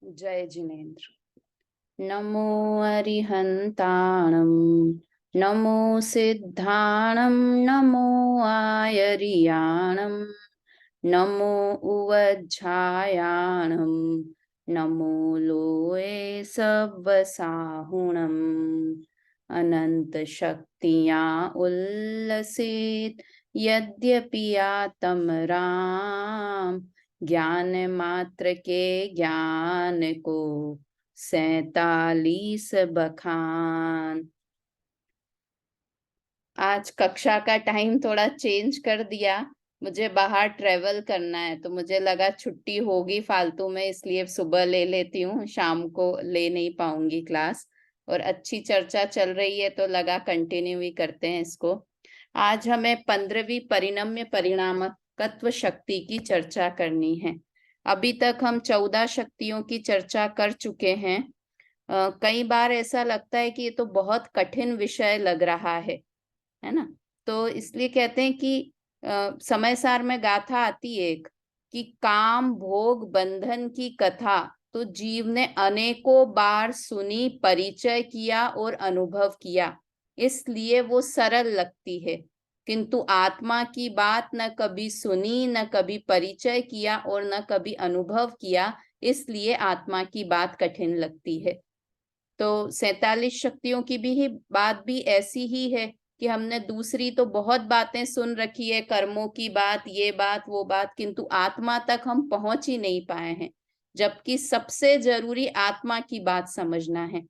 जय जिनेन्द्र। नमो अरिहंताणं, नमो सिद्धाणं, नमो आयरियाणं, नमो उवज्झायाणं, नमो लोये सव्वसाहुणम्। अनंत शक्तियाँ उल्लसित यद्यपि आत्म राम, ज्ञान मात्र के ज्ञान को 47 बखान। आज कक्षा का टाइम थोड़ा चेंज कर दिया। मुझे बाहर ट्रेवल करना है तो मुझे लगा छुट्टी होगी फालतू में, इसलिए सुबह ले लेती हूँ, शाम को ले नहीं पाऊंगी क्लास। और अच्छी चर्चा चल रही है तो लगा कंटिन्यू ही करते हैं इसको। आज हमें 15वीं परिणम्य परिणामकत्व शक्ति की चर्चा करनी है। अभी तक हम 14 शक्तियों की चर्चा कर चुके हैं। कई बार ऐसा लगता है कि ये तो बहुत कठिन विषय लग रहा है ना। तो इसलिए कहते हैं कि समय सार में गाथा आती है एक, कि काम भोग बंधन की कथा तो जीव ने अनेकों बार सुनी, परिचय किया और अनुभव किया, इसलिए वो सरल लगती है। किंतु आत्मा की बात न कभी सुनी, न कभी परिचय किया और न कभी अनुभव किया, इसलिए आत्मा की बात कठिन लगती है। तो 47 शक्तियों की भी बात भी ऐसी ही है कि हमने दूसरी तो बहुत बातें सुन रखी है, कर्मों की बात, ये बात वो बात, किंतु आत्मा तक हम पहुंच ही नहीं पाए हैं, जबकि सबसे जरूरी आत्मा की बात समझना है।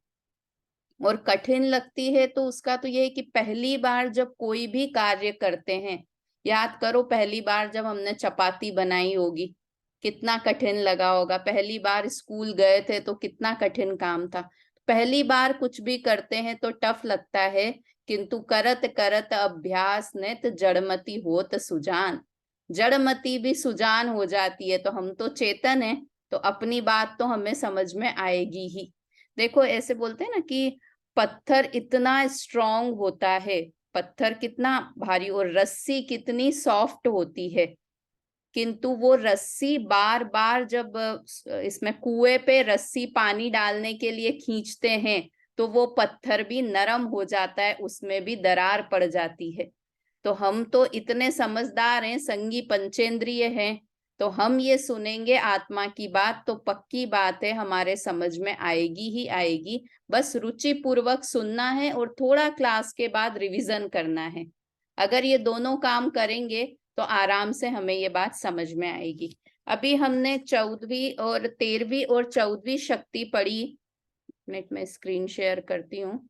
और कठिन लगती है तो उसका तो ये है कि पहली बार जब कोई भी कार्य करते हैं, याद करो पहली बार जब हमने चपाती बनाई होगी, कितना कठिन लगा होगा। पहली बार स्कूल गए थे तो कितना कठिन काम था। पहली बार कुछ भी करते हैं तो टफ लगता है, किंतु करत करत अभ्यास नित जड़मति होत सुजान। जड़मति भी सुजान हो जाती है, तो हम तो चेतन है, तो अपनी बात तो हमें समझ में आएगी ही। देखो ऐसे बोलते हैं ना कि पत्थर इतना स्ट्रांग होता है, पत्थर कितना भारी और रस्सी कितनी सॉफ्ट होती है, किंतु वो रस्सी बार बार जब इसमें कुएं पे रस्सी पानी डालने के लिए खींचते हैं तो वो पत्थर भी नरम हो जाता है, उसमें भी दरार पड़ जाती है। तो हम तो इतने समझदार हैं, संगी पंचेंद्रिय हैं, तो हम ये सुनेंगे आत्मा की बात तो पक्की बात है हमारे समझ में आएगी ही आएगी। बस रुचि पूर्वक सुनना है और थोड़ा क्लास के बाद रिवीजन करना है। अगर ये दोनों काम करेंगे तो आराम से हमें ये बात समझ में आएगी। अभी हमने 14वीं और 13वीं और 14वीं शक्ति पढ़ी। मिनट में स्क्रीन शेयर करती हूँ।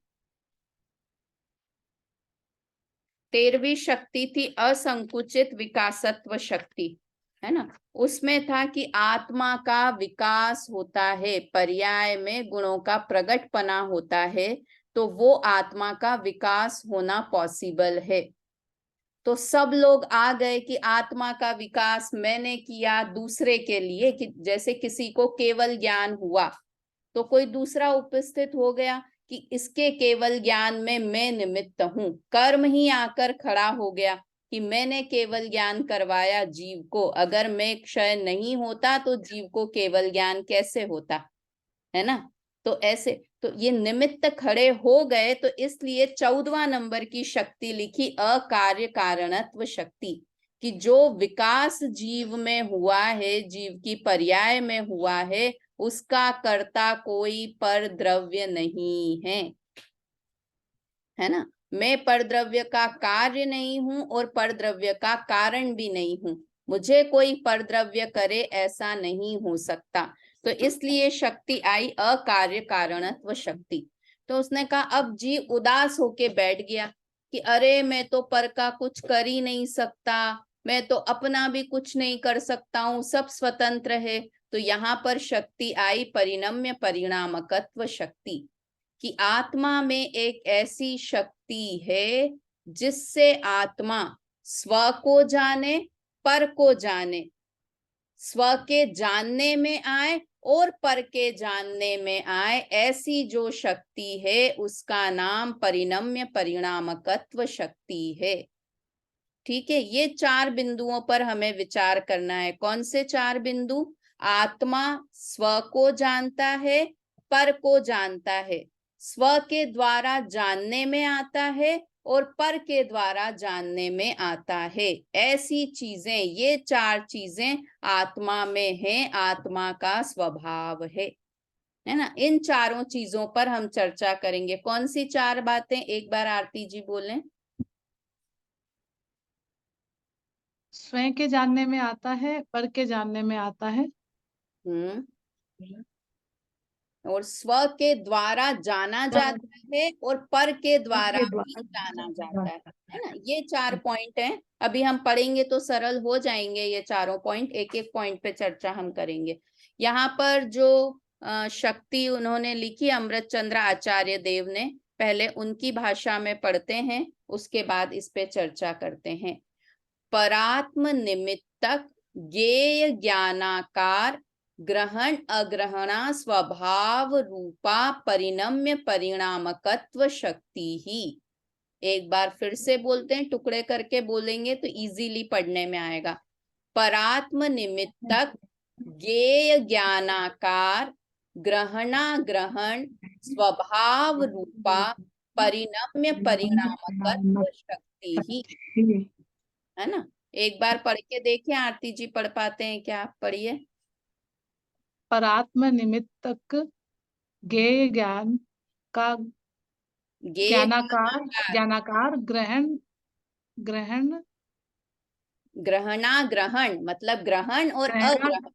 13वीं शक्ति थी असंकुचित विकासत्व शक्ति, है ना। उसमें था कि आत्मा का विकास होता है, पर्याय में गुणों का प्रगटपना होता है, तो वो आत्मा का विकास होना पॉसिबल है। तो सब लोग आ गए कि आत्मा का विकास मैंने किया दूसरे के लिए, कि जैसे किसी को केवल ज्ञान हुआ तो कोई दूसरा उपस्थित हो गया कि इसके केवल ज्ञान में मैं निमित्त हूं, कर्म ही आकर खड़ा हो गया कि मैंने केवल ज्ञान करवाया जीव को, अगर मैं क्षय नहीं होता तो जीव को केवल ज्ञान कैसे होता, है ना। तो ऐसे तो ये निमित्त खड़े हो गए, तो इसलिए 14वां नंबर की शक्ति लिखी अकार्य कारणत्व शक्ति, कि जो विकास जीव में हुआ है, जीव की पर्याय में हुआ है, उसका कर्ता कोई पर द्रव्य नहीं है ना। मैं परद्रव्य का कार्य नहीं हूं और परद्रव्य का कारण भी नहीं हूं, मुझे कोई परद्रव्य करे ऐसा नहीं हो सकता। तो इसलिए शक्ति आई अकार्य कारणत्व शक्ति। तो उसने कहा अब जीव उदास होके बैठ गया कि अरे मैं तो पर का कुछ कर ही नहीं सकता, मैं तो अपना भी कुछ नहीं कर सकता हूँ, सब स्वतंत्र है। तो यहाँ पर शक्ति आई परिणम्य परिणामकत्व शक्ति, कि आत्मा में एक ऐसी शक्ति है जिससे आत्मा स्व को जाने, पर को जाने, स्व के जानने में आए और पर के जानने में आए, ऐसी जो शक्ति है उसका नाम परिणम्य परिणामकत्व शक्ति है। ठीक है, ये 4 बिंदुओं पर हमें विचार करना है। कौन से 4 बिंदु? आत्मा स्व को जानता है, पर को जानता है, स्व के द्वारा जानने में आता है और पर के द्वारा जानने में आता है। ऐसी चीजें, ये चार चीजें आत्मा में हैं, आत्मा का स्वभाव है ना। इन चारों चीजों पर हम चर्चा करेंगे। कौन सी चार बातें, एक बार आरती जी बोलें। स्वयं के जानने में आता है, पर के जानने में आता है, और स्व के द्वारा जाना जाता है और पर के द्वारा भी जाना जाता है ना। ये चार पॉइंट हैं। अभी हम पढ़ेंगे तो सरल हो जाएंगे ये चारों पॉइंट, एक एक पॉइंट पे चर्चा हम करेंगे। यहाँ पर जो शक्ति उन्होंने लिखी अमृत चंद्र आचार्य देव ने, पहले उनकी भाषा में पढ़ते हैं, उसके बाद इस पे चर्चा करते हैं। परात्म निमित्तक ज्ञेय ज्ञानाकार ग्रहण अग्रहणा स्वभाव रूपा परिणम्य परिणामकत्व शक्ति ही। एक बार फिर से बोलते हैं, टुकड़े करके बोलेंगे तो इजीली पढ़ने में आएगा। परात्म निमित्तक ज्ञेय ज्ञानाकार ग्रहणाग्रहण स्वभाव रूपा परिणम्य परिणामकत्व शक्ति ही, है ना। एक बार पढ़ के देखिए, आरती जी पढ़ पाते हैं क्या? आप पढ़िए। परात्म निमित्तक ज्ञेय ज्ञान का ज्ञानाकार ज्ञानाकार ग्रहण ग्रहण ग्रहणाग्रहण मतलब ग्रहण और अग्रहण,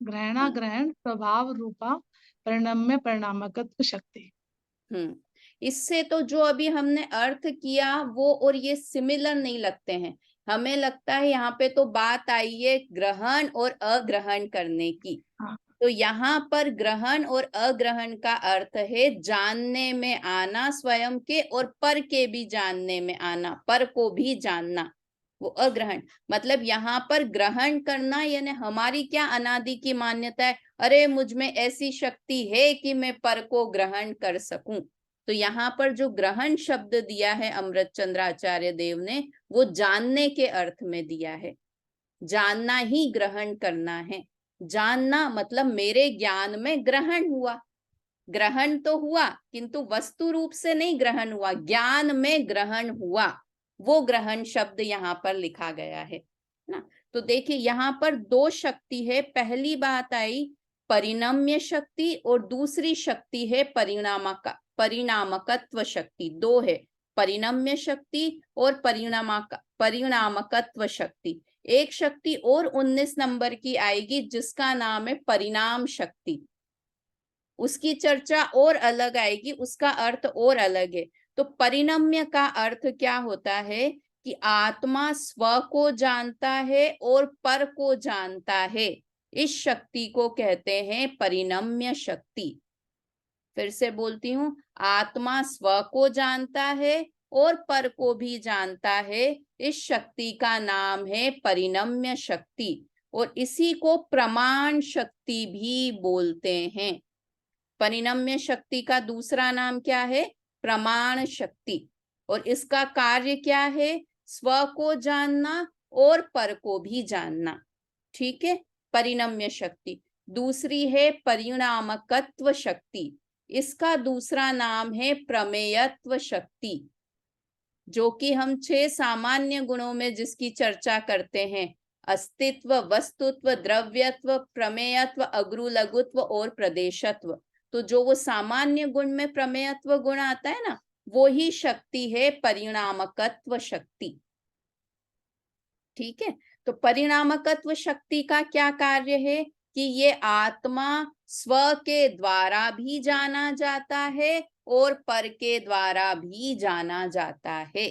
ग्रहणाग्रहण स्वभाव रूपा परिणम्य परिणामकत्व शक्ति। इससे तो जो अभी हमने अर्थ किया वो और ये सिमिलर नहीं लगते हैं। हमें लगता है यहाँ पे तो बात आई है ग्रहण और अग्रहण करने की। तो यहाँ पर ग्रहण और अग्रहण का अर्थ है जानने में आना स्वयं के, और पर के भी जानने में आना, पर को भी जानना, वो अग्रहण। मतलब यहाँ पर ग्रहण करना यानी हमारी क्या अनादि की मान्यता है, अरे मुझ में ऐसी शक्ति है कि मैं पर को ग्रहण कर सकूं। तो यहाँ पर जो ग्रहण शब्द दिया है अमृत चंद्र आचार्य देव ने, वो जानने के अर्थ में दिया है। जानना ही ग्रहण करना है। जानना मतलब मेरे ज्ञान में ग्रहण हुआ, ग्रहण तो हुआ किंतु वस्तु रूप से नहीं ग्रहण हुआ, ज्ञान में ग्रहण हुआ, वो ग्रहण शब्द यहाँ पर लिखा गया है ना। तो देखिए यहाँ पर दो शक्ति है। पहली बात आई परिणम्य शक्ति और दूसरी शक्ति है परिणामकत्व शक्ति। दो है, परिणम्य शक्ति और परिणामकत्व शक्ति। एक शक्ति और 19 नंबर की आएगी जिसका नाम है परिणाम शक्ति, उसकी चर्चा और अलग आएगी, उसका अर्थ और अलग है। तो परिणम्य का अर्थ क्या होता है कि आत्मा स्व को जानता है और पर को जानता है, इस शक्ति को कहते हैं परिणम्य शक्ति। फिर से बोलती हूँ, आत्मा स्व को जानता है और पर को भी जानता है, इस शक्ति का नाम है परिणम्य शक्ति, और इसी को प्रमाण शक्ति भी बोलते हैं। परिणम्य शक्ति का दूसरा नाम क्या है? प्रमाण शक्ति। और इसका कार्य क्या है? स्व को जानना और पर को भी जानना। ठीक है, परिणम्य शक्ति। दूसरी है परिणामकत्व शक्ति, इसका दूसरा नाम है प्रमेयत्व शक्ति, जो कि हम 6 सामान्य गुणों में जिसकी चर्चा करते हैं, अस्तित्व, वस्तुत्व, द्रव्यत्व, प्रमेयत्व, अग्रु लघुत्व और प्रदेशत्व। तो जो वो सामान्य गुण में प्रमेयत्व गुण आता है ना, वो ही शक्ति है परिणामकत्व शक्ति। ठीक है, तो परिणामकत्व शक्ति का क्या कार्य है कि ये आत्मा स्व के द्वारा भी जाना जाता है और पर के द्वारा भी जाना जाता है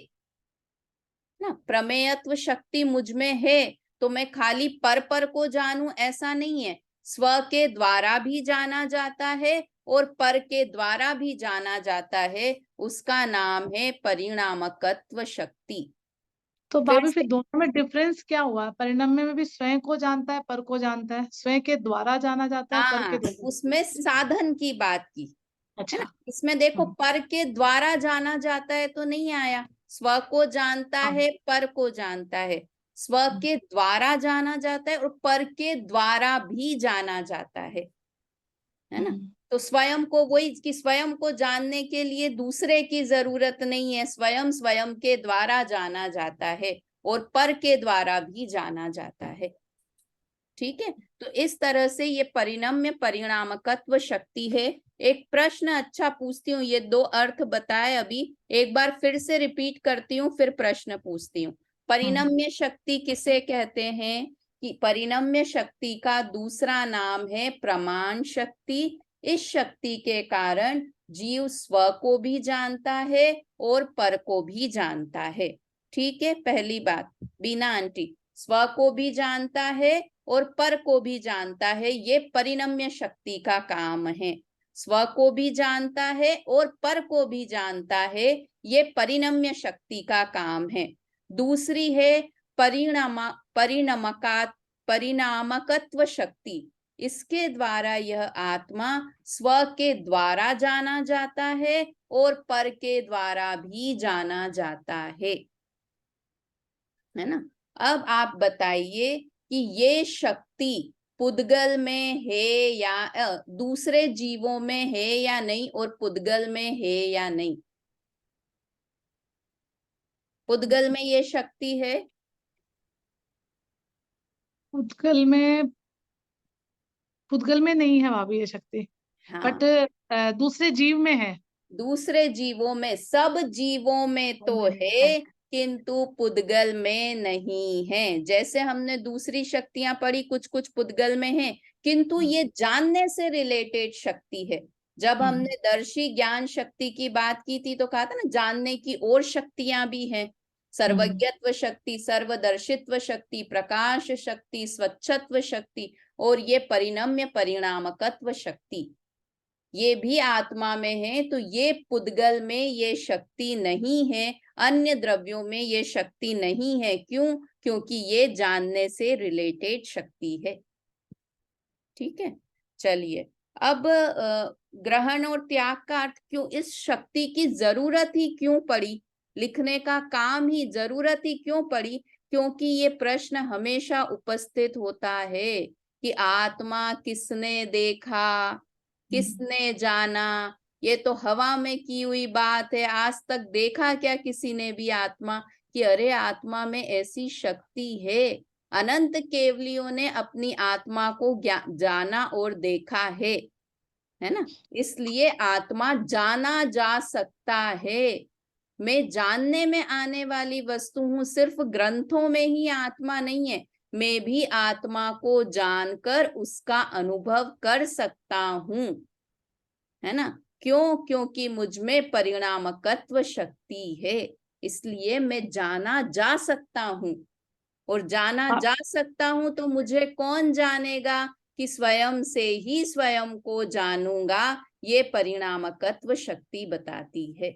ना। प्रमेयत्व शक्ति मुझ में है तो मैं खाली पर को जानूं ऐसा नहीं है, स्व के द्वारा भी जाना जाता है और पर के द्वारा भी जाना जाता है, उसका नाम है परिणामकत्व शक्ति। तो भाभी फिर दोनों में डिफरेंस क्या हुआ? परिणम्य में भी स्वयं को जानता है, पर को जानता है, स्वयं के द्वारा जाना जाता है, पर के द्वारा। उसमें साधन की बात की है ना। इसमें देखो पर के द्वारा जाना जाता है तो नहीं आया, स्व को जानता है, पर को जानता है। स्व के द्वारा जाना जाता है और पर के द्वारा भी जाना जाता है ना। तो स्वयं को, वही कि स्वयं को जानने के लिए दूसरे की जरूरत नहीं है, स्वयं स्वयं के द्वारा जाना जाता है और पर के द्वारा भी जाना जाता है। ठीक है, तो इस तरह से ये परिणम्य परिणामकत्व शक्ति है। एक प्रश्न अच्छा पूछती हूँ, ये दो अर्थ बताए अभी, एक बार फिर से रिपीट करती हूँ, फिर प्रश्न पूछती हूँ। परिणम्य शक्ति किसे कहते हैं? कि परिणम्य शक्ति का दूसरा नाम है प्रमाण शक्ति। इस शक्ति के कारण जीव स्व को भी जानता है और पर को भी जानता है। ठीक है, पहली बात, बीना आंटी, स्व को भी जानता है और पर को भी जानता है, ये परिणम्य शक्ति का काम है। स्व को भी जानता है और पर को भी जानता है, ये परिणम्य शक्ति का काम है। दूसरी है परिणामकत्व शक्ति। इसके द्वारा यह आत्मा स्व के द्वारा जाना जाता है और पर के द्वारा भी जाना जाता है ना। अब आप बताइए कि ये शक्ति पुद्गल में है या दूसरे जीवों में है या नहीं, और पुद्गल में है या नहीं? पुद्गल में ये शक्ति है? पुद्गल में नहीं है भाभी ये शक्ति, बट हाँ, दूसरे जीव में है। दूसरे जीवों में, सब जीवों में तो है किंतु पुद्गल में नहीं है। जैसे हमने दूसरी शक्तियां पढ़ी, कुछ कुछ पुद्गल में है, किंतु ये जानने से रिलेटेड शक्ति है। जब हमने दर्शी ज्ञान शक्ति की बात की थी तो कहा था ना, जानने की और शक्तियां भी हैं, सर्वज्ञत्व शक्ति, सर्वदर्शित्व शक्ति, प्रकाश शक्ति, स्वच्छत्व शक्ति, और ये परिणम्य परिणामकत्व शक्ति, ये भी आत्मा में है। तो ये पुद्गल में ये शक्ति नहीं है, अन्य द्रव्यों में ये शक्ति नहीं है। क्यों? क्योंकि ये जानने से रिलेटेड शक्ति है। ठीक है, चलिए अब ग्रहण और त्याग का अर्थ क्यों, इस शक्ति की जरूरत ही क्यों पड़ी, लिखने का काम ही, जरूरत ही क्यों पड़ी? क्योंकि ये प्रश्न हमेशा उपस्थित होता है कि आत्मा किसने देखा, किसने जाना? ये तो हवा में की हुई बात है, आज तक देखा क्या किसी ने भी आत्मा? कि अरे आत्मा में ऐसी शक्ति है, अनंत केवलियों ने अपनी आत्मा को जाना और देखा है ना। इसलिए आत्मा जाना जा सकता है। मैं जानने में आने वाली वस्तु हूं, सिर्फ ग्रंथों में ही आत्मा नहीं है, मैं भी आत्मा को जानकर उसका अनुभव कर सकता हूं, है ना। क्यों? क्योंकि मुझ में परिणामकत्व शक्ति है, इसलिए मैं जाना जा सकता हूं। और जाना जा सकता हूं तो मुझे कौन जानेगा? कि स्वयं से ही स्वयं को जानूंगा, ये परिणामकत्व शक्ति बताती है।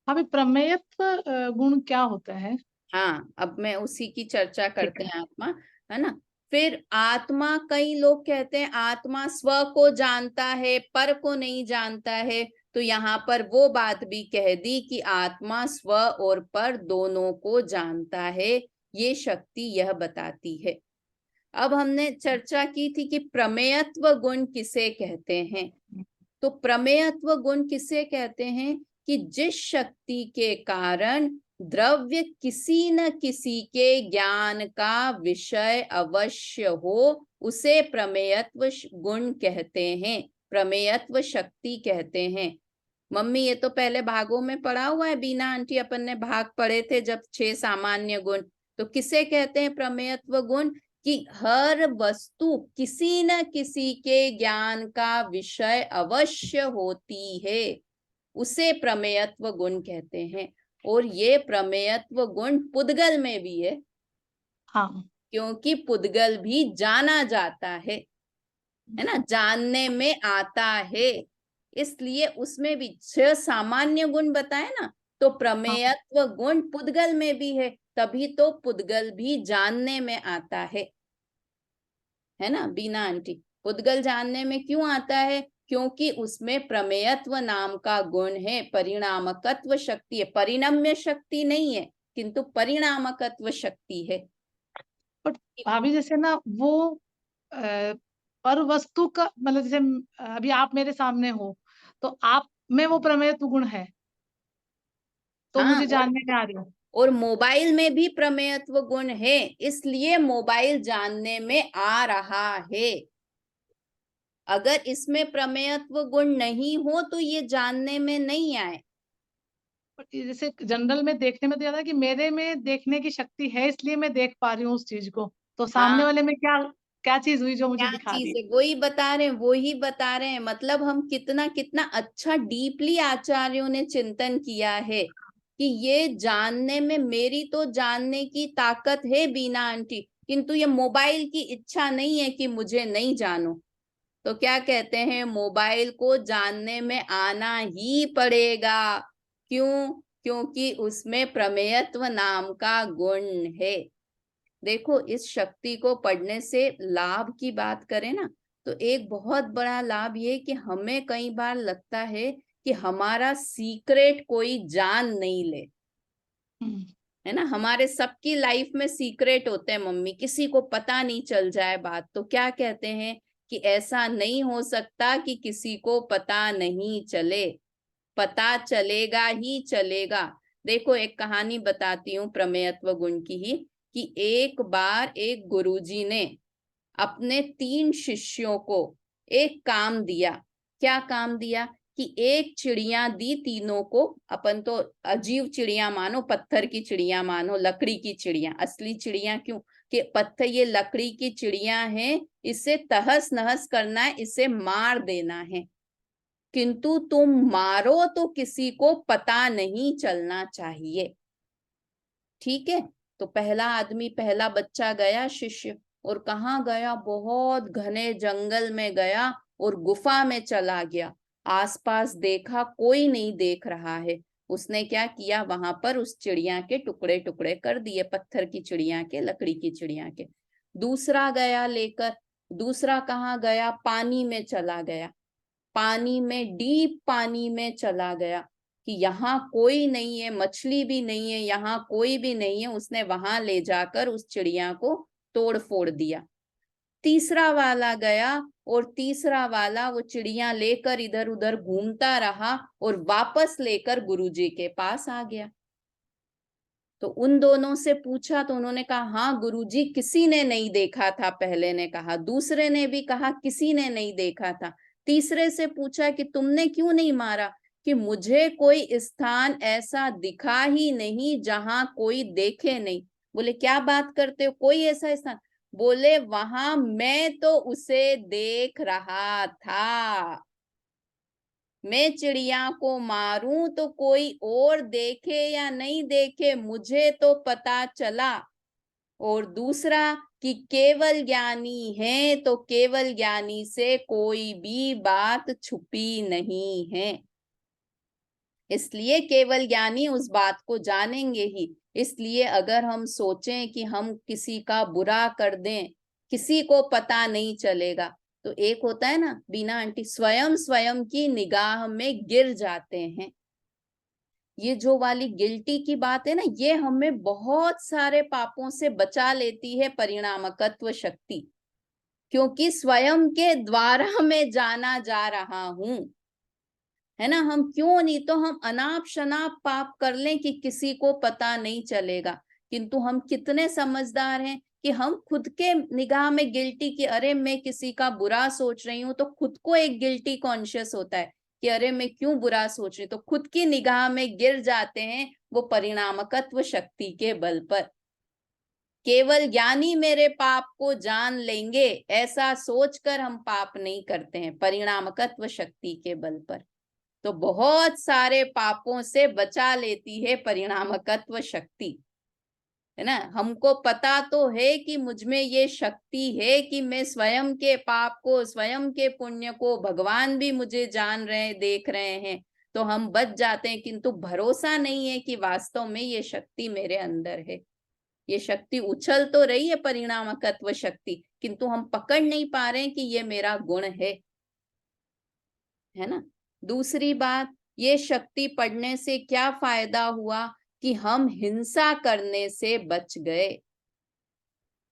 अभी प्रमेयत्व गुण क्या होता है? हाँ, अब मैं उसी की चर्चा ठीक करते है। हैं, आत्मा, है ना। फिर आत्मा, कई लोग कहते हैं आत्मा स्व को जानता है पर को नहीं जानता है, तो यहाँ पर वो बात भी कह दी कि आत्मा स्व और पर दोनों को जानता है, ये शक्ति यह बताती है। अब हमने चर्चा की थी कि प्रमेयत्व गुण किसे कहते हैं। तो प्रमेयत्व गुण किसे कहते हैं? कि जिस शक्ति के कारण द्रव्य किसी न किसी के ज्ञान का विषय अवश्य हो, उसे प्रमेयत्व गुण कहते हैं, प्रमेयत्व शक्ति कहते हैं। मम्मी ये तो पहले भागों में पढ़ा हुआ है, बीना आंटी, अपन ने भाग पढ़े थे जब 6 सामान्य गुण। तो किसे कहते हैं प्रमेयत्व गुण? कि हर वस्तु किसी न किसी के ज्ञान का विषय अवश्य होती है, उसे प्रमेयत्व गुण कहते हैं। और ये प्रमेयत्व गुण पुद्गल में भी है। हाँ, क्योंकि पुद्गल भी जाना जाता है ना, जानने में आता है, इसलिए उसमें भी 6 सामान्य गुण बताए ना, तो प्रमेयत्व गुण पुद्गल में भी है, तभी तो पुद्गल भी जानने में आता है ना बीना आंटी। पुद्गल जानने में क्यों आता है? क्योंकि उसमें प्रमेयत्व नाम का गुण है, परिणामकत्व शक्ति है, परिणम्य शक्ति नहीं है किंतु परिणामकत्व शक्ति है। बट भाभी जैसे ना वो पर वस्तु का मतलब जैसे अभी आप मेरे सामने हो, तो आप में वो प्रमेयत्व गुण है, तो हाँ, मुझे जानने में आ रही हो। और मोबाइल में भी प्रमेयत्व गुण है, इसलिए मोबाइल जानने में आ रहा है। अगर इसमें प्रमेयत्व गुण नहीं हो तो ये जानने में नहीं आए। बट ये जैसे जनरल में देखने में तो ज्यादा कि मेरे में देखने की शक्ति है, इसलिए मैं देख पा रही हूँ उस चीज को, तो सामने हाँ, वाले में क्या क्या चीज हुई जो मुझे क्या दिखा चीज रही है, वही बता रहे हैं, वही बता रहे हैं। मतलब हम कितना कितना अच्छा डीपली आचार्यों ने चिंतन किया है कि ये जानने में, मेरी तो जानने की ताकत है बीना आंटी, किंतु ये मोबाइल की इच्छा नहीं है कि मुझे नहीं जानो। तो क्या कहते हैं, मोबाइल को जानने में आना ही पड़ेगा। क्यों? क्योंकि उसमें प्रमेयत्व नाम का गुण है। देखो, इस शक्ति को पढ़ने से लाभ की बात करें ना, तो एक बहुत बड़ा लाभ ये कि हमें कई बार लगता है कि हमारा सीक्रेट कोई जान नहीं ले, हम्म। है ना। हमारे सबकी लाइफ में सीक्रेट होते हैं मम्मी, किसी को पता नहीं चल जाए बात। तो क्या कहते हैं कि ऐसा नहीं हो सकता कि किसी को पता नहीं चले, पता चलेगा ही चलेगा। देखो, एक कहानी बताती हूँ प्रमेयत्व गुण की ही, कि एक बार एक गुरुजी ने अपने 3 शिष्यों को एक काम दिया। क्या काम दिया? कि एक चिड़िया दी तीनों को। अपन तो अजीब चिड़िया मानो, पत्थर की चिड़िया मानो, लकड़ी की चिड़िया, असली चिड़िया क्यों? कि पत्थर, ये लकड़ी की चिड़िया है, इसे तहस नहस करना है, इसे मार देना है, किंतु तुम मारो तो किसी को पता नहीं चलना चाहिए। ठीक है। तो पहला आदमी, पहला बच्चा गया, शिष्य, और कहाँ गया? बहुत घने जंगल में गया और गुफा में चला गया। आसपास देखा, कोई नहीं देख रहा है। उसने क्या किया, वहां पर उस चिड़िया के टुकड़े टुकड़े कर दिए, पत्थर की चिड़िया के, लकड़ी की चिड़िया के। दूसरा गया लेकर, दूसरा कहाँ गया? पानी में चला गया, पानी में, डीप पानी में चला गया कि यहाँ कोई नहीं है, मछली भी नहीं है, यहाँ कोई भी नहीं है। उसने वहां ले जाकर उस चिड़िया को तोड़ फोड़ दिया। तीसरा वाला गया, और तीसरा वाला वो चिड़िया लेकर इधर उधर घूमता रहा और वापस लेकर गुरुजी के पास आ गया। तो उन दोनों से पूछा तो उन्होंने कहा, हाँ गुरुजी, किसी ने नहीं देखा था। पहले ने कहा, दूसरे ने भी कहा किसी ने नहीं देखा था। तीसरे से पूछा कि तुमने क्यों नहीं मारा? कि मुझे कोई स्थान ऐसा दिखा ही नहीं जहां कोई देखे नहीं। बोले, क्या बात करते हो, कोई ऐसा स्थान? बोले, वहां मैं तो उसे देख रहा था। मैं चिड़िया को मारूं तो कोई और देखे या नहीं देखे, मुझे तो पता चला। और दूसरा, कि केवल ज्ञानी है तो केवल ज्ञानी से कोई भी बात छुपी नहीं है, इसलिए केवल ज्ञानी उस बात को जानेंगे ही। इसलिए अगर हम सोचें कि हम किसी का बुरा कर दें, किसी को पता नहीं चलेगा, तो एक होता है ना, बीना आंटी, स्वयं स्वयं की निगाह में गिर जाते हैं। ये जो वाली गिल्टी की बात है ना, ये हमें बहुत सारे पापों से बचा लेती है परिणामकत्व शक्ति, क्योंकि स्वयं के द्वारा मैं जाना जा रहा हूं, है ना। हम क्यों नहीं, तो हम अनाप शनाप पाप कर लें कि किसी को पता नहीं चलेगा, किंतु हम कितने समझदार हैं कि हम खुद के निगाह में गिल्टी, कि अरे मैं किसी का बुरा सोच रही हूं, तो खुद को एक गिल्टी कॉन्शियस होता है कि अरे मैं क्यों बुरा सोच रही, तो खुद की निगाह में गिर जाते हैं, वो परिणामकत्व शक्ति के बल पर। केवल ज्ञानी मेरे पाप को जान लेंगे, ऐसा सोचकर हम पाप नहीं करते हैं, परिणामकत्व शक्ति के बल पर। तो बहुत सारे पापों से बचा लेती है परिणामकत्व शक्ति, है ना। हमको पता तो है कि मुझ में ये शक्ति है कि मैं स्वयं के पाप को, स्वयं के पुण्य को, भगवान भी मुझे जान रहे हैं, देख रहे हैं, तो हम बच जाते हैं, किंतु भरोसा नहीं है कि वास्तव में ये शक्ति मेरे अंदर है। ये शक्ति उछल तो रही है, परिणामकत्व शक्ति, किंतु हम पकड़ नहीं पा रहे हैं कि ये मेरा गुण है ना। दूसरी बात, ये शक्ति पढ़ने से क्या फायदा हुआ? कि हम हिंसा करने से बच गए।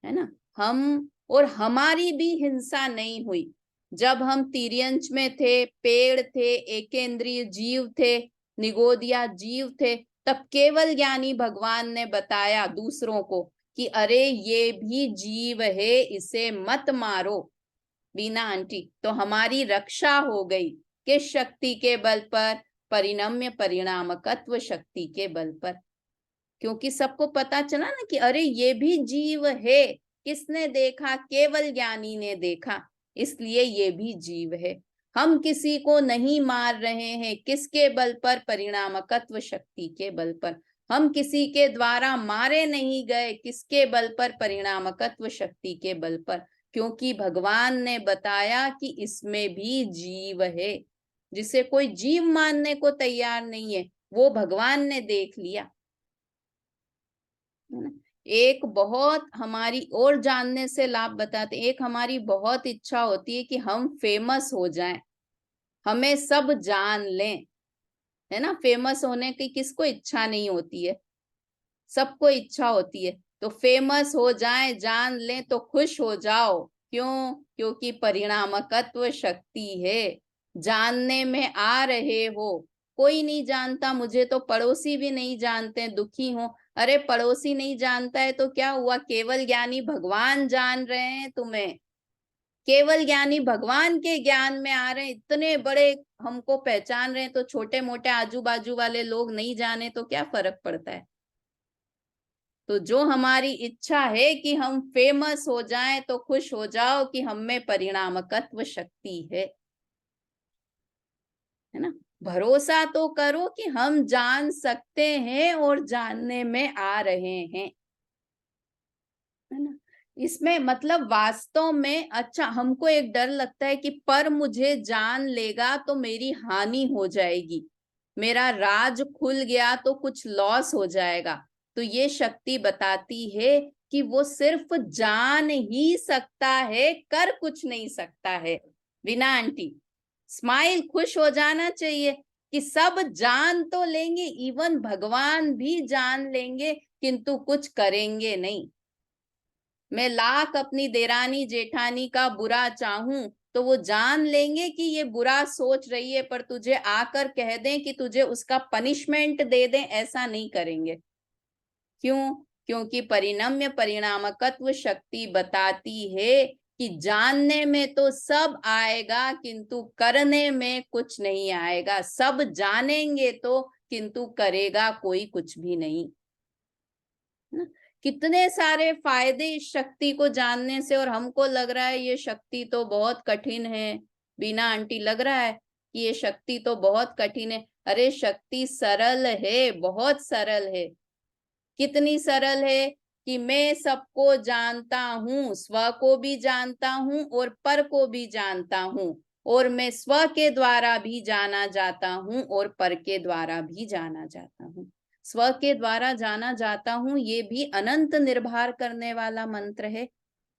है ना। हम और हमारी भी हिंसा नहीं हुई। जब हम तिर्यंच में थे, पेड़ थे, एकेंद्रीय जीव थे, निगोदिया जीव थे, तब केवल ज्ञानी भगवान ने बताया दूसरों को कि अरे ये भी जीव है, इसे मत मारो। बीना आंटी, तो हमारी रक्षा हो गई। किस शक्ति के बल पर? परिणम्य परिणामकत्व शक्ति के बल पर। क्योंकि सबको पता चला ना कि अरे ये भी जीव है। किसने देखा? केवल ज्ञानी ने देखा, इसलिए ये भी जीव है। हम किसी को नहीं मार रहे हैं, किसके बल पर? परिणामकत्व शक्ति के बल पर। हम किसी के द्वारा मारे नहीं गए, किसके बल पर? परिणामकत्व शक्ति के बल पर। क्योंकि भगवान ने बताया कि इसमें भी जीव है। जिसे कोई जीव मानने को तैयार नहीं है, वो भगवान ने देख लिया, है ना। एक बहुत हमारी और जानने से लाभ बताते, एक हमारी बहुत इच्छा होती है कि हम फेमस हो जाएं, हमें सब जान लें, है ना। फेमस होने की किसको इच्छा नहीं होती है? सबको इच्छा होती है। तो फेमस हो जाएं, जान लें तो खुश हो जाओ। क्यों? क्योंकि परिणामकत्व शक्ति है। जानने में आ रहे हो। कोई नहीं जानता, मुझे तो पड़ोसी भी नहीं जानते, दुखी हो। अरे पड़ोसी नहीं जानता है तो क्या हुआ? केवल ज्ञानी भगवान जान रहे हैं तुम्हें। केवल ज्ञानी भगवान के ज्ञान में आ रहे हैं, इतने बड़े हमको पहचान रहे हैं, तो छोटे मोटे आजू बाजू वाले लोग नहीं जाने तो क्या फर्क पड़ता है? तो जो हमारी इच्छा है कि हम फेमस हो जाएं, तो खुश हो जाओ कि हम में परिणामकत्व शक्ति है ना। भरोसा तो करो कि हम जान सकते हैं और जानने में आ रहे हैं, है ना। इसमें मतलब वास्तव में अच्छा, हमको एक डर लगता है कि पर मुझे जान लेगा तो मेरी हानि हो जाएगी, मेरा राज खुल गया तो कुछ लॉस हो जाएगा। तो ये शक्ति बताती है कि वो सिर्फ जान ही सकता है, कर कुछ नहीं सकता है। बिना आंटी, स्माइल, खुश हो जाना चाहिए कि सब जान तो लेंगे, इवन भगवान भी जान लेंगे, किंतु कुछ करेंगे नहीं। मैं लाख अपनी देरानी जेठानी का बुरा चाहूं तो वो जान लेंगे कि ये बुरा सोच रही है, पर तुझे आकर कह दें कि तुझे उसका पनिशमेंट दे दें, ऐसा नहीं करेंगे। क्यों? क्योंकि परिणम्य परिणामकत्व शक्ति बताती है कि जानने में तो सब आएगा, किंतु करने में कुछ नहीं आएगा। सब जानेंगे तो, किंतु करेगा कोई कुछ भी नहीं। कितने सारे फायदे इस शक्ति को जानने से, और हमको लग रहा है ये शक्ति तो बहुत कठिन है। बीना आंटी, लग रहा है कि ये शक्ति तो बहुत कठिन है। अरे शक्ति सरल है, बहुत सरल है। कितनी सरल है कि मैं सबको जानता हूँ, स्व को भी जानता हूँ और पर को भी जानता हूँ, और मैं स्व के द्वारा भी जाना जाता हूँ और पर के द्वारा भी जाना जाता हूँ। स्व के द्वारा जाना जाता हूँ, ये भी अनंत निर्भर करने वाला मंत्र है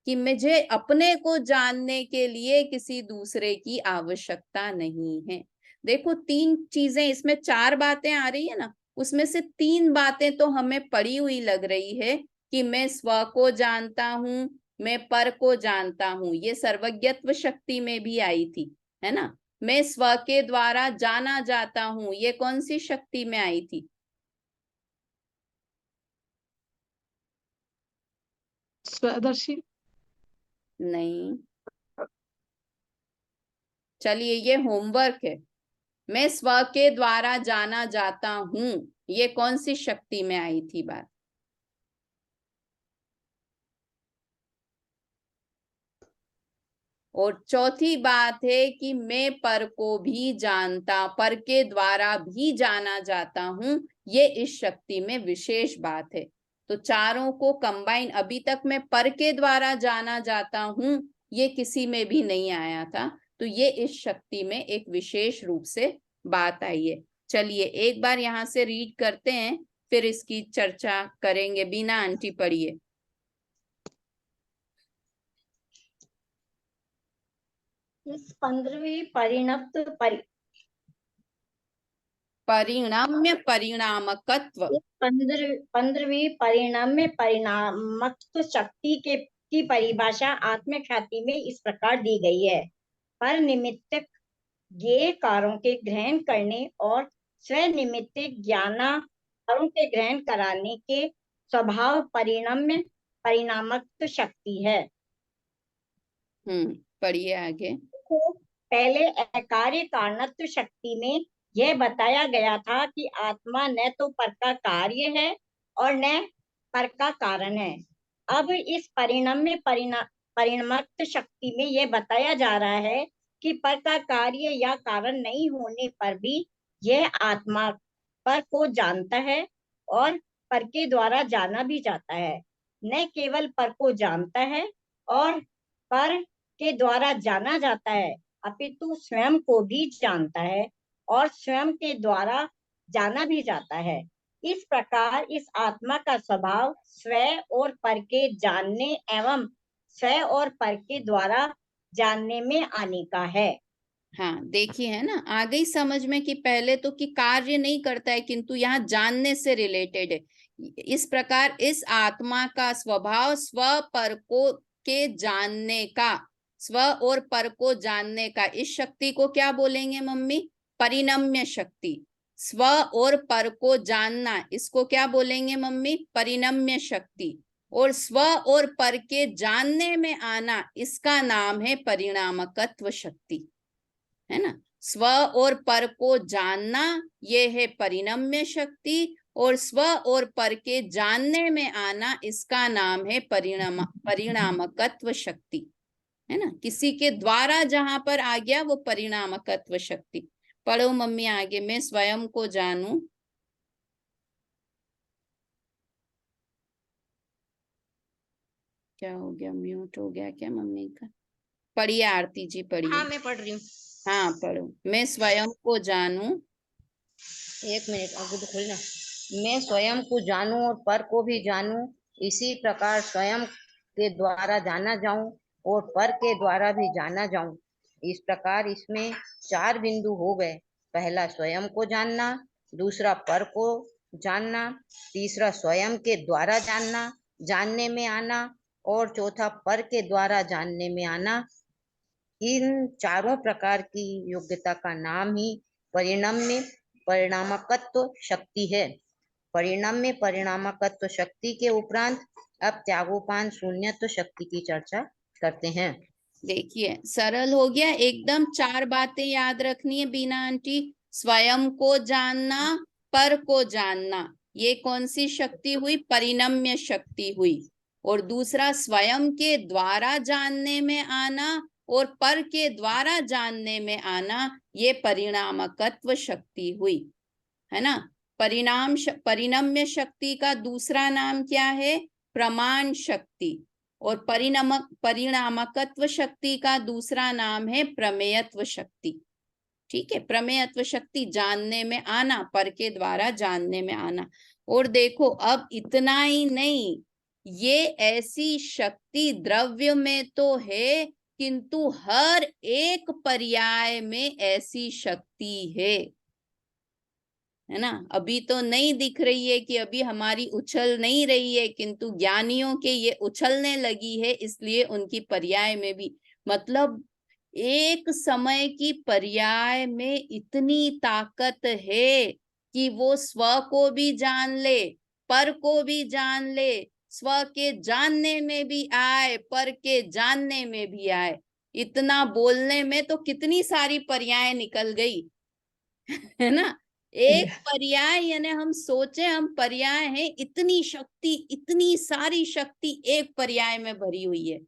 कि मुझे अपने को जानने के लिए किसी दूसरे की आवश्यकता नहीं है। देखो, तीन चीजें इसमें, चार बातें आ रही है ना, उसमें से तीन बातें तो हमें पड़ी हुई लग रही है कि मैं स्व को जानता हूं, मैं पर को जानता हूं। ये सर्वज्ञत्व शक्ति में भी आई थी, है ना। मैं स्व के द्वारा जाना जाता हूं, ये कौन सी शक्ति में आई थी? स्वदर्शी। नहीं, चलिए ये होमवर्क है। मैं स्व के द्वारा जाना जाता हूं, ये कौन सी शक्ति में आई थी बात? और चौथी बात है कि मैं पर को भी जानता, पर के द्वारा भी जाना जाता हूं, ये इस शक्ति में विशेष बात है। तो चारों को कंबाइन, अभी तक मैं पर के द्वारा जाना जाता हूं, ये किसी में भी नहीं आया था, तो ये इस शक्ति में एक विशेष रूप से बात आई है। चलिए एक बार यहाँ से रीड करते हैं, फिर इसकी चर्चा करेंगे। बीना आंटी पढ़िए। इस 15वीं परिणत परिणाम्य परिणामकत्व, 15वीं परिणम्य परिणामक शक्ति के की परिभाषा आत्मख्याति में इस प्रकार दी गई है। पर निमित्तक ज्ञेय कार्यों के ग्रहण करने और स्वनिमित्तक ज्ञानाकारों के ग्रहण कराने के स्वभाव परिणामक शक्ति है। पढ़िए आगे। तो पहले अकार्य कारणत्व शक्ति में यह बताया गया था कि आत्मा न तो पर का कार्य है और न पर का कारण है। अब इस परिणामक शक्ति में यह बताया जा रहा है कि पर का कार्य या कारण नहीं होने पर भी यह आत्मा पर को जानता है और पर के द्वारा जाना भी जाता है। न केवल पर को जानता है और पर के द्वारा जाना जाता है, अपितु स्वयं को भी जानता है और स्वयं के द्वारा जाना भी जाता है। इस प्रकार इस आत्मा का स्वभाव स्वयं और पर के जानने एवं स्वयं और पर के द्वारा जानने में आने का है। हाँ, देखिए है ना, आ गई समझ में कि पहले तो कि कार्य नहीं करता है किंतु यहाँ जानने से रिलेटेड है। इस प्रकार इस आत्मा का स्वभाव स्व पर को के जानने का, स्व और पर को जानने का, इस शक्ति को क्या बोलेंगे मम्मी? परिणम्य शक्ति। स्व और पर को जानना, इसको क्या बोलेंगे मम्मी? परिणम्य शक्ति। और स्व और पर के जानने में आना, इसका नाम है परिणामकत्व शक्ति, है ना। स्व और पर को जानना ये है परिणम्य शक्ति, और स्व और पर के जानने में आना, इसका नाम है परिणामकत्व शक्ति, है ना। किसी के द्वारा जहां पर आ गया वो परिणामकत्व शक्ति। पढ़ो मम्मी आगे। मैं स्वयं को जानूं। क्या हो गया? म्यूट हो गया क्या मम्मी का? पढ़िए आरती जी, पढ़िए। हाँ, मैं पढ़ रही हूँ। हाँ पढ़ो। मैं स्वयं को जानूं। एक मिनट, आगे तो खोलना। मैं स्वयं को जानूं और पर को भी जानूं, इसी प्रकार स्वयं के द्वारा जाना जाऊं और पर के द्वारा भी जाना जाऊं। इस प्रकार इसमें 4 बिंदु हो गए। पहला स्वयं को जानना, दूसरा पर को जानना, तीसरा स्वयं के द्वारा जानना, जानने में आना, और चौथा पर के द्वारा जानने में आना। इन चारों प्रकार की योग्यता का नाम ही परिणम्य परिणामकत्व शक्ति है। परिणम्य परिणामकत्व शक्ति के उपरांत अब त्यागोपान शून्यत्व शक्ति की चर्चा करते हैं। देखिए सरल हो गया एकदम। 4 बातें याद रखनी है बीना आंटी। स्वयं को जानना, पर को जानना, ये कौन सी शक्ति हुई? परिणम्य शक्ति हुई। और दूसरा स्वयं के द्वारा जानने में आना और पर के द्वारा जानने में आना, ये परिणामकत्व शक्ति हुई, है ना। परिणम्य शक्ति का दूसरा नाम क्या है? प्रमाण शक्ति। और परिणामकत्व शक्ति का दूसरा नाम है प्रमेयत्व शक्ति। ठीक है, प्रमेयत्व शक्ति जानने में आना, पर के द्वारा जानने में आना। और देखो अब इतना ही नहीं, ये ऐसी शक्ति द्रव्य में तो है किंतु हर एक पर्याय में ऐसी शक्ति है ना। अभी तो नहीं दिख रही है कि अभी हमारी उछल नहीं रही है, किंतु ज्ञानियों के ये उछलने लगी है, इसलिए उनकी पर्याय में भी, मतलब एक समय की पर्याय में इतनी ताकत है कि वो स्व को भी जान ले, पर को भी जान ले, स्व के जानने में भी आए, पर के जानने में भी आए। इतना बोलने में तो कितनी सारी पर्याय निकल गई है ना। एक पर्याय, यानी हम सोचे हम पर्याय हैं, इतनी शक्ति, इतनी सारी शक्ति एक पर्याय में भरी हुई है।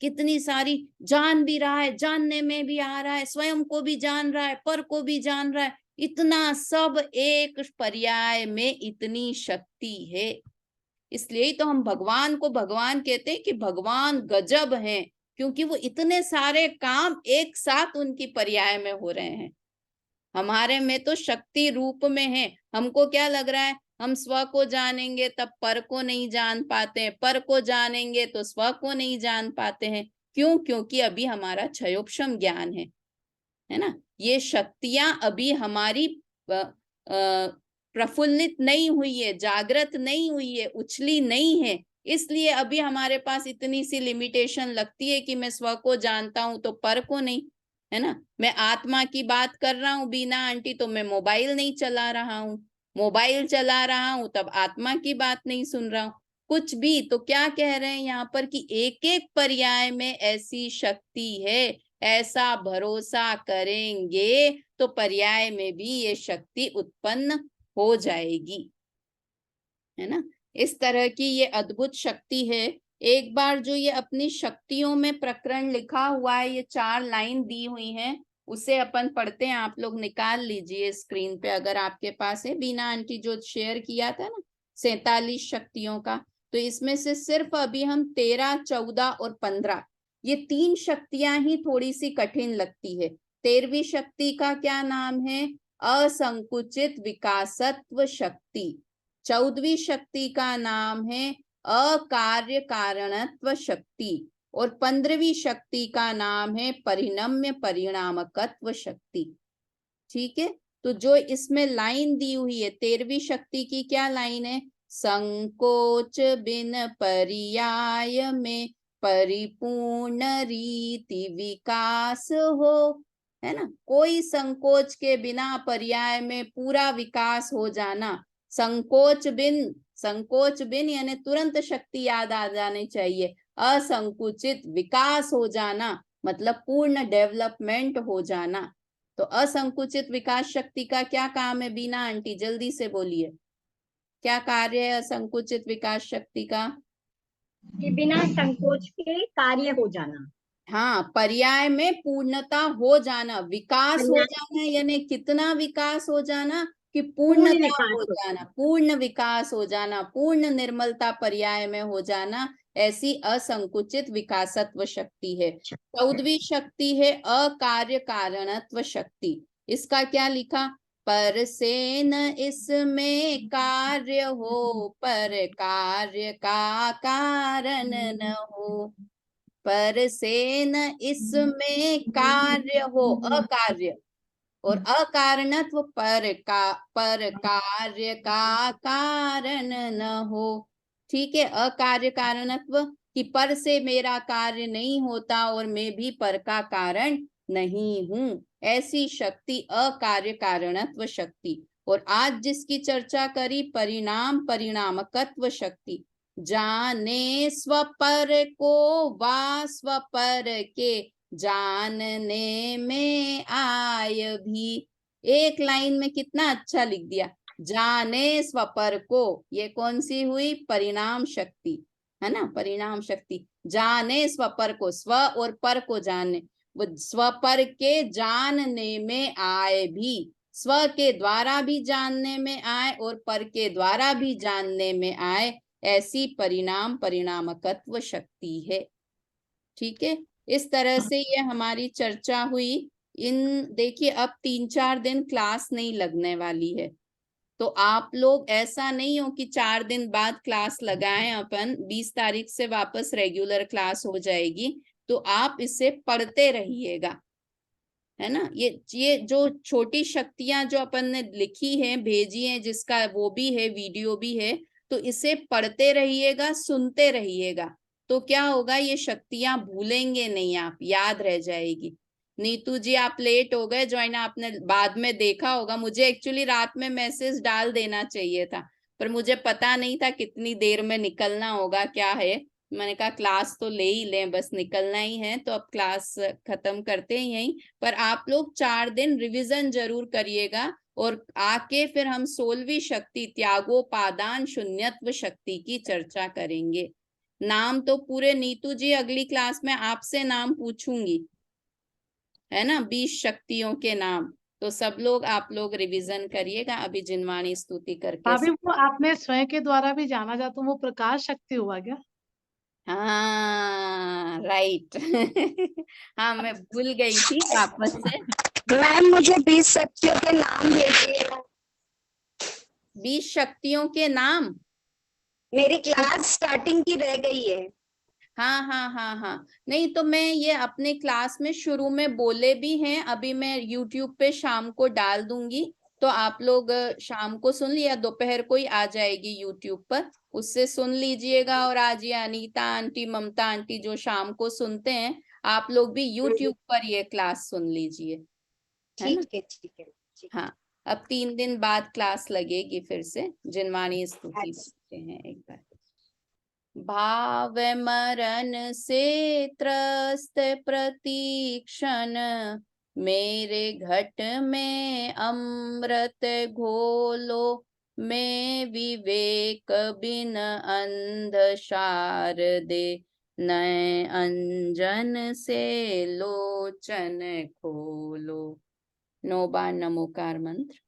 कितनी सारी, जान भी रहा है, जानने में भी आ रहा है, स्वयं को भी जान रहा है, पर को भी जान रहा है, इतना सब एक पर्याय में इतनी शक्ति है। इसलिए तो हम भगवान को भगवान कहते हैं कि भगवान गजब हैं, क्योंकि वो इतने सारे काम एक साथ उनकी पर्याय में हो रहे हैं। हमारे में तो शक्ति रूप में है। हमको क्या लग रहा है, हम स्व को जानेंगे तब पर को नहीं जान पाते हैं, पर को जानेंगे तो स्व को नहीं जान पाते हैं। क्यों? क्योंकि अभी हमारा क्षयोपशम ज्ञान है ना। ये शक्तियां अभी हमारी प्रफुल्लित नहीं हुई है, जागृत नहीं हुई है, उछली नहीं है। इसलिए अभी हमारे पास इतनी सी लिमिटेशन लगती है कि मैं स्व को जानता हूं तो पर को नहीं, है ना। मैं आत्मा की बात कर रहा हूँ बीना आंटी, तो मैं मोबाइल नहीं चला रहा हूँ, मोबाइल चला रहा हूं तब आत्मा की बात नहीं सुन रहा हूं, कुछ भी। तो क्या कह रहे हैं यहाँ पर कि एक एक पर्याय में ऐसी शक्ति है, ऐसा भरोसा करेंगे तो पर्याय में भी ये शक्ति उत्पन्न हो जाएगी, है ना। इस तरह की ये अद्भुत शक्ति है। एक बार जो ये अपनी शक्तियों में प्रकरण लिखा हुआ है, ये 4 लाइन दी हुई है, उसे अपन पढ़ते हैं। आप लोग निकाल लीजिए स्क्रीन पे अगर आपके पास है। बीना आंटी जो शेयर किया था ना 47 शक्तियों का, तो इसमें से सिर्फ अभी हम 13, 14 और 15 ये 3 शक्तियां ही थोड़ी सी कठिन लगती है। 13वीं शक्ति का क्या नाम है? असंकुचित विकासत्व शक्ति। 14वीं शक्ति का नाम है अकार्य कारणत्व शक्ति और 15वीं शक्ति का नाम है परिणम्य परिणामकत्व शक्ति। ठीक है, तो जो इसमें लाइन दी हुई है 13वीं शक्ति की क्या लाइन है? संकोच बिन पर्याय में परिपूर्ण रीति विकास हो, है ना। कोई संकोच के बिना पर्याय में पूरा विकास हो जाना। संकोच बिन यानी तुरंत शक्ति याद आ जानी चाहिए। असंकुचित विकास हो जाना मतलब पूर्ण डेवलपमेंट हो जाना। तो असंकुचित विकास शक्ति का क्या काम है बीना आंटी? जल्दी से बोलिए, क्या कार्य है असंकुचित विकास शक्ति का? कि बिना संकोच के कार्य हो जाना। हाँ, पर्याय में पूर्णता हो जाना, विकास हो जाना, यानी कितना विकास हो जाना? कि पूर्णता हो जाना, पूर्ण विकास हो जाना, पूर्ण निर्मलता पर्याय में हो जाना, ऐसी असंकुचित विकासत्व शक्ति है। 14वीं शक्ति है अकार्य कारणत्व शक्ति। इसका क्या लिखा? पर से न इसमें कार्य हो, पर कार्य का कारण न हो। पर से न इसमें कार्य हो, अकार्य, और अकारणत्व पर कार्य का कारण न हो। ठीक है, अकार्य कारणत्व कि पर से मेरा कार्य नहीं होता और मैं भी पर का कारण नहीं हूं, ऐसी शक्ति अकार्य कारणत्व शक्ति। और आज जिसकी चर्चा करी परिणाम परिणामकत्व शक्ति। जाने स्वपर को वा स्वपर के जानने में आय भी। एक लाइन में कितना अच्छा लिख दिया, जाने स्वपर को। ये कौन सी हुई? परिणाम शक्ति, है ना, परिणाम शक्ति। जाने स्वपर को, स्व और पर को जानने, वो स्वपर के जानने में आए भी, स्व के द्वारा भी जानने में आए और पर के द्वारा भी जानने में आए, ऐसी परिणाम परिणामकत्व शक्ति है। ठीक है, इस तरह से ये हमारी चर्चा हुई। इन देखिए अब 3-4 दिन क्लास नहीं लगने वाली है, तो आप लोग ऐसा नहीं हो कि 4 दिन बाद क्लास लगाएं। अपन 20 तारीख से वापस रेगुलर क्लास हो जाएगी, तो आप इसे पढ़ते रहिएगा, है ना। ये जो छोटी शक्तियां जो अपन ने लिखी हैं, भेजी हैं, जिसका वो भी है, वीडियो भी है, तो इसे पढ़ते रहिएगा, सुनते रहिएगा। तो क्या होगा, ये शक्तियां भूलेंगे नहीं आप, याद रह जाएगी। नीतू जी आप लेट हो गए ज्वाइन, आपने बाद में देखा होगा। मुझे एक्चुअली रात में मैसेज डाल देना चाहिए था, पर मुझे पता नहीं था कितनी देर में निकलना होगा क्या है। मैंने कहा क्लास तो ले ही लें, बस निकलना ही है, तो अब क्लास खत्म करते हैं यहीं पर। आप लोग 4 दिन रिवीजन जरूर करिएगा और आके फिर हम 16वीं शक्ति त्यागोपादान शून्यत्व शक्ति की चर्चा करेंगे। नाम तो पूरे नीतू जी अगली क्लास में आपसे नाम पूछूंगी, है ना, 20 शक्तियों के नाम। तो सब लोग आप लोग रिवीजन करिएगा। अभी जिनवाणी स्तुति करके भाभी वो आपने स्वयं के द्वारा भी जाना जाता, वो प्रकाश शक्ति हुआ क्या? हाँ राइट हाँ मैं भूल गई थी, वापस से। मैम मुझे 20 शक्तियों के नाम भेजिए। 20 शक्तियों के नाम मेरी क्लास स्टार्टिंग की रह गई है। हाँ हाँ हाँ हाँ, नहीं तो मैं ये अपने क्लास में शुरू में बोले भी हैं, अभी मैं YouTube पे शाम को डाल दूंगी, तो आप लोग शाम को सुन लिया, दोपहर को ही आ जाएगी यूट्यूब पर, उससे सुन लीजिएगा। और आज ये अनीता आंटी, ममता आंटी जो शाम को सुनते हैं, आप लोग भी यूट्यूब पर ये क्लास सुन लीजिए, है ना? ठीक है, ठीक है, ठीक है। हाँ, अब 3 दिन बाद क्लास लगेगी फिर से, जिनवाणी स्तुति अच्छा। पढ़ते हैं एक बार। भाव मरण से त्रस्त प्रतीक्षण, मेरे घट में अमृत घोलो, मैं विवेक बिन अंध शारदे, नए अंजन से लोचन खोलो। 9 बार नमोकार मंत्र।